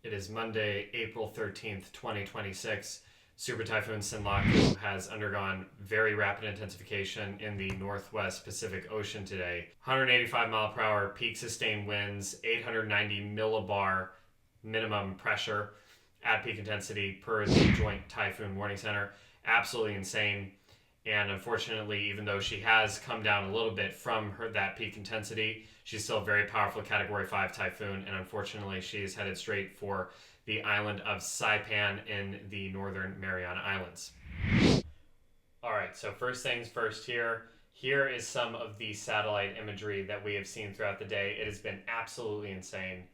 It is Monday, April 13th, 2026. Super Typhoon Sinlaku has undergone very rapid intensification in the northwest Pacific Ocean today. 185 mile per hour peak sustained winds, 890 millibar minimum pressure at peak intensity per the Joint Typhoon Warning Center. Absolutely insane. And unfortunately, even though she has come down a little bit from that peak intensity, she's still a very powerful Category 5 typhoon. And unfortunately, she is headed straight for the island of Saipan in the Northern Mariana Islands. All right, so first things first here. Here is some of the satellite imagery that we have seen throughout the day. It has been absolutely insane.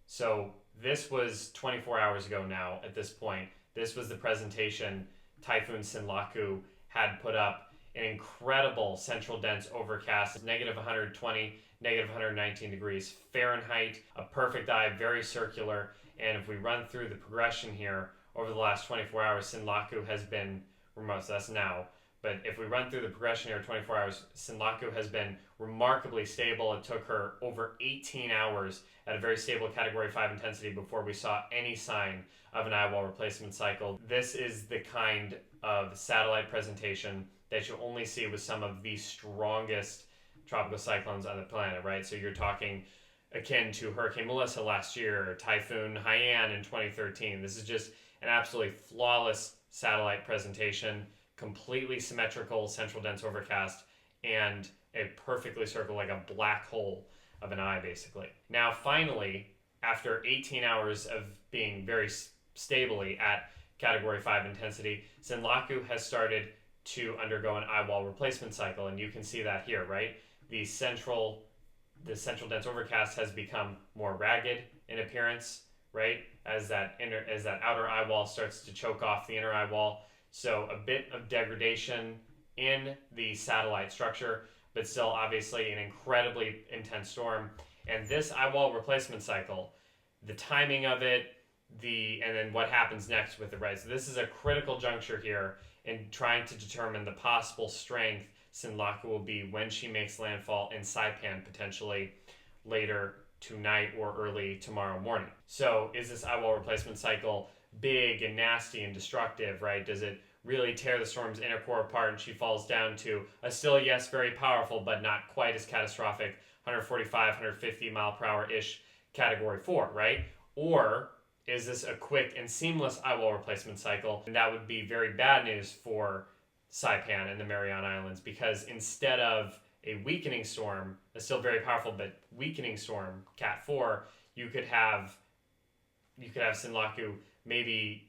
So this was 24 hours ago now at this point. This was the presentation Typhoon Sinlaku had put up. An incredible central dense overcast, negative 120, negative 119 degrees Fahrenheit, a perfect eye, very circular. And if we run through the progression here over the last 24 hours, Sinlaku has been remote, so that's now. But if we run through the progression here 24 hours, Sinlaku has been remarkably stable. It took her over 18 hours at a very stable Category 5 intensity before we saw any sign of an eyewall replacement cycle. This is the kind of satellite presentation that you only see with some of the strongest tropical cyclones on the planet, right? So you're talking akin to Hurricane Melissa last year, or Typhoon Haiyan in 2013. This is just an absolutely flawless satellite presentation, completely symmetrical central dense overcast, and a perfectly circled, like a black hole of an eye, basically. Now, finally, after 18 hours of being very stably at Category 5 intensity, Sinlaku has started to undergo an eyewall replacement cycle, and you can see that here, right? The central dense overcast has become more ragged in appearance, right? As that outer eyewall starts to choke off the inner eyewall. So a bit of degradation in the satellite structure, but still obviously an incredibly intense storm. And this eyewall replacement cycle, the timing of it, and then what happens next with it, right? So this is a critical juncture here in trying to determine the possible strength Sinlaku will be when she makes landfall in Saipan, potentially later tonight or early tomorrow morning. So is this eyewall replacement cycle big and nasty and destructive, right? Does it really tear the storm's inner core apart and she falls down to a still, yes, very powerful, but not quite as catastrophic 145, 150 mile per hour-ish Category 4, right? Or is this a quick and seamless eyewall replacement cycle? And that would be very bad news for Saipan and the Mariana Islands, because instead of a weakening storm, a still very powerful but weakening storm, Cat 4, you could have Sinlaku maybe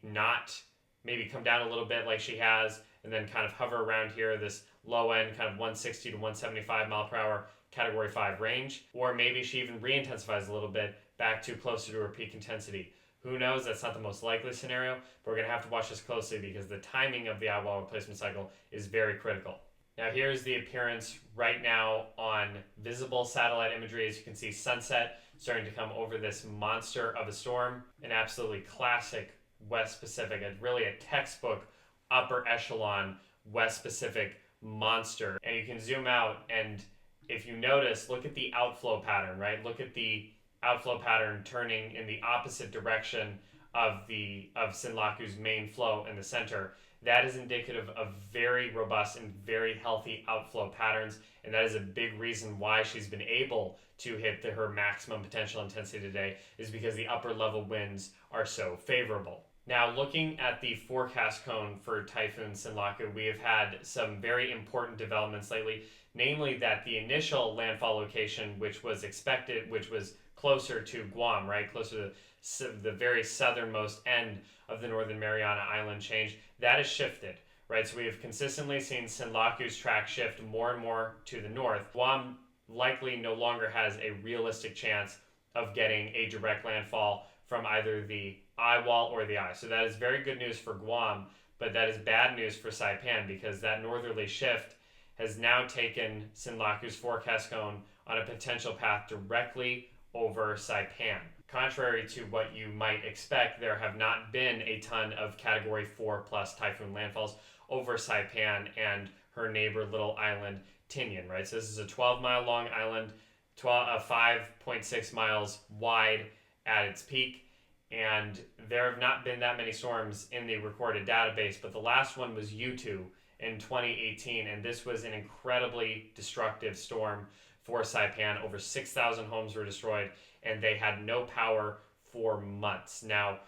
come down a little bit like she has, and then kind of hover around here, this low end kind of 160 to 175 mile per hour Category 5 range. Or maybe she even re-intensifies a little bit back to closer to her peak intensity. Who knows? That's not the most likely scenario, but we're going to have to watch this closely because the timing of the eyewall replacement cycle is very critical. Now here's the appearance right now on visible satellite imagery. As you can see, sunset starting to come over this monster of a storm. An absolutely classic West Pacific, really a textbook upper echelon West Pacific monster. And you can zoom out, and if you notice, look at the outflow pattern, right? Look at the outflow pattern turning in the opposite direction of Sinlaku's main flow in the center. That is indicative of very robust and very healthy outflow patterns, and that is a big reason why she's been able to hit her maximum potential intensity today, is because the upper level winds are so favorable. Now, looking at the forecast cone for Typhoon Sinlaku, we have had some very important developments lately, namely that the initial landfall location, which was expected, which was closer to Guam, right, closer to the very southernmost end of the Northern Mariana Island change, that has shifted, right? So we have consistently seen Sinlaku's track shift more and more to the north. Guam likely no longer has a realistic chance of getting a direct landfall from either the eye wall or the eye. So that is very good news for Guam, but that is bad news for Saipan, because that northerly shift has now taken Sinlaku's forecast cone on a potential path directly over Saipan. Contrary to what you might expect, there have not been a ton of Category 4 plus typhoon landfalls over Saipan and her neighbor little island Tinian, right? So this is a 12-mile long island, 5.6 miles wide at its peak, and there have not been that many storms in the recorded database, but the last one was U2 in 2018, and this was an incredibly destructive storm for Saipan. Over 6,000 homes were destroyed, and they had no power for months. Now,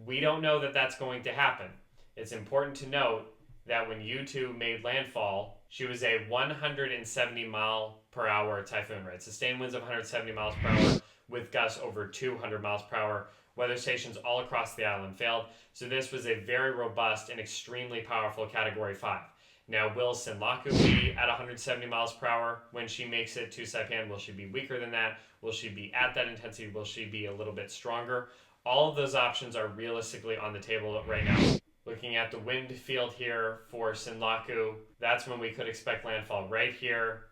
we don't know that that's going to happen. It's important to note that when U2 made landfall, she was a 170 mile per hour typhoon, right? Sustained winds of 170 miles per hour with gusts over 200 miles per hour. Weather stations all across the island failed. So this was a very robust and extremely powerful Category 5. Now, will Sinlaku be at 170 miles per hour when she makes it to Saipan? Will she be weaker than that? Will she be at that intensity? Will she be a little bit stronger? All of those options are realistically on the table right now. Looking at the wind field here for Sinlaku, that's when we could expect landfall. Right here,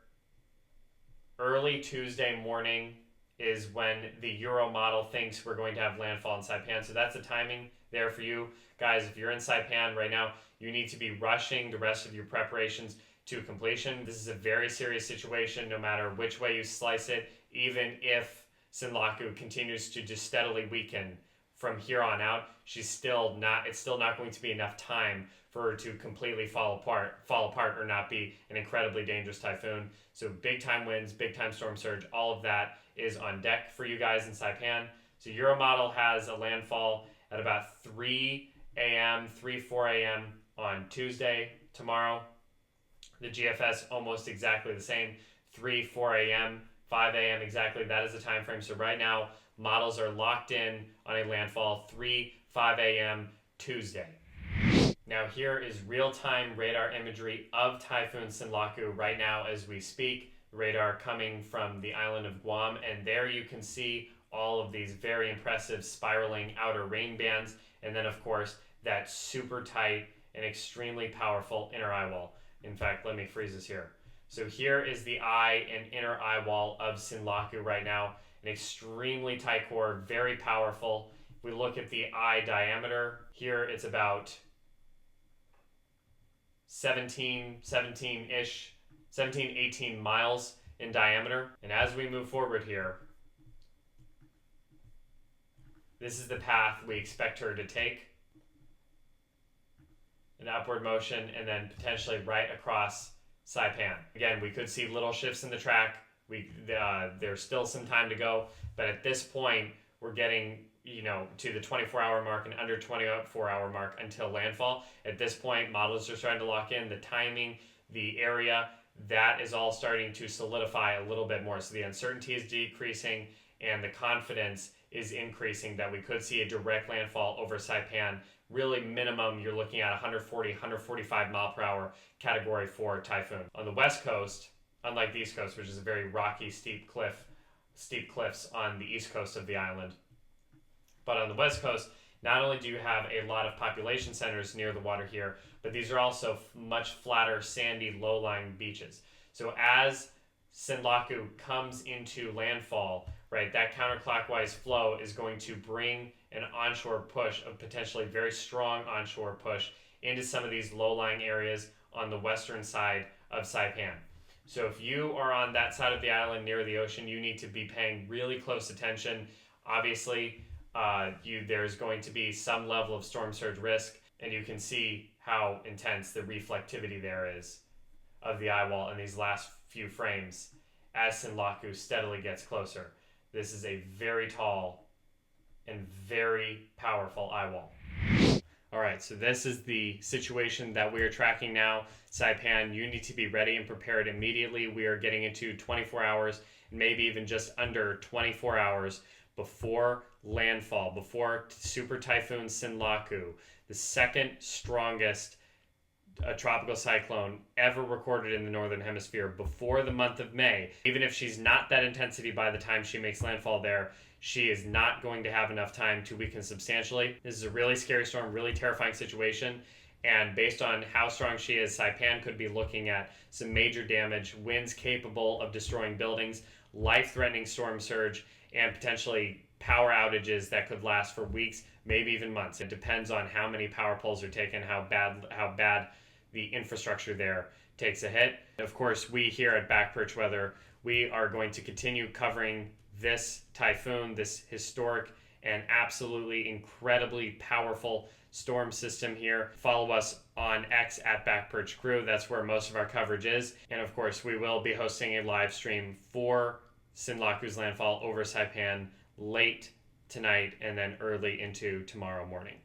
early Tuesday morning is when the Euro model thinks we're going to have landfall in Saipan. So that's the timing there for you guys. If you're in Saipan right now, you need to be rushing the rest of your preparations to completion. This is a very serious situation no matter which way you slice it. Even if Sinlaku continues to just steadily weaken from here on out, it's still not going to be enough time for her to completely fall apart or not be an incredibly dangerous typhoon. So big time winds, big time storm surge, all of that is on deck for you guys in Saipan. So Euromodel has a landfall at about 4 a.m. on Tuesday, tomorrow. The GFS almost exactly the same, 4 a.m., 5 a.m. exactly. That is the time frame. So right now, models are locked in on a landfall 5 a.m. Tuesday. Now here is real-time radar imagery of Typhoon Sinlaku right now as we speak. Radar coming from the island of Guam, and there you can see all of these very impressive spiraling outer rain bands, and then of course that super tight and extremely powerful inner eye wall. In fact, let me freeze this here. So here is the eye and inner eye wall of Sinlaku right now. An extremely tight core, very powerful. If we look at the eye diameter, here it's about 18 miles in diameter. And as we move forward here, this is the path we expect her to take. An upward motion and then potentially right across Saipan. Again, we could see little shifts in the track. There's still some time to go, but at this point, we're getting to the 24-hour mark and under 24-hour mark until landfall. At this point, models are starting to lock in the timing, the area. That is all starting to solidify a little bit more. So the uncertainty is decreasing and the confidence is increasing that we could see a direct landfall over Saipan. Really minimum, you're looking at 140, 145 mile per hour Category 4 typhoon. On the west coast, unlike the east coast, which is a very rocky, steep cliffs on the east coast of the island. But on the west coast, not only do you have a lot of population centers near the water here, but these are also much flatter, sandy, low-lying beaches. So as Sinlaku comes into landfall, right, that counterclockwise flow is going to bring an onshore push, a potentially very strong onshore push, into some of these low-lying areas on the western side of Saipan. So if you are on that side of the island near the ocean, you need to be paying really close attention. Obviously, there's going to be some level of storm surge risk, and you can see how intense the reflectivity there is of the eye wall in these last few frames as Sinlaku steadily gets closer. This is a very tall and very powerful eye wall. All right, so this is the situation that we are tracking now. Saipan, you need to be ready and prepared immediately. We are getting into 24 hours, maybe even just under 24 hours before landfall, before Super Typhoon Sinlaku, the second strongest tropical cyclone ever recorded in the Northern Hemisphere, before the month of May. Even if she's not that intensity by the time she makes landfall there, she is not going to have enough time to weaken substantially. This is a really scary storm, really terrifying situation. And based on how strong she is, Saipan could be looking at some major damage, winds capable of destroying buildings, life-threatening storm surge, and potentially power outages that could last for weeks, maybe even months. It depends on how many power poles are taken, how bad the infrastructure there takes a hit. Of course, we here at Back Perch Weather, we are going to continue covering this typhoon, this historic an absolutely incredibly powerful storm system here. Follow us on X at Backperch Crew. That's where most of our coverage is. And of course, we will be hosting a live stream for Sinlaku's landfall over Saipan late tonight and then early into tomorrow morning.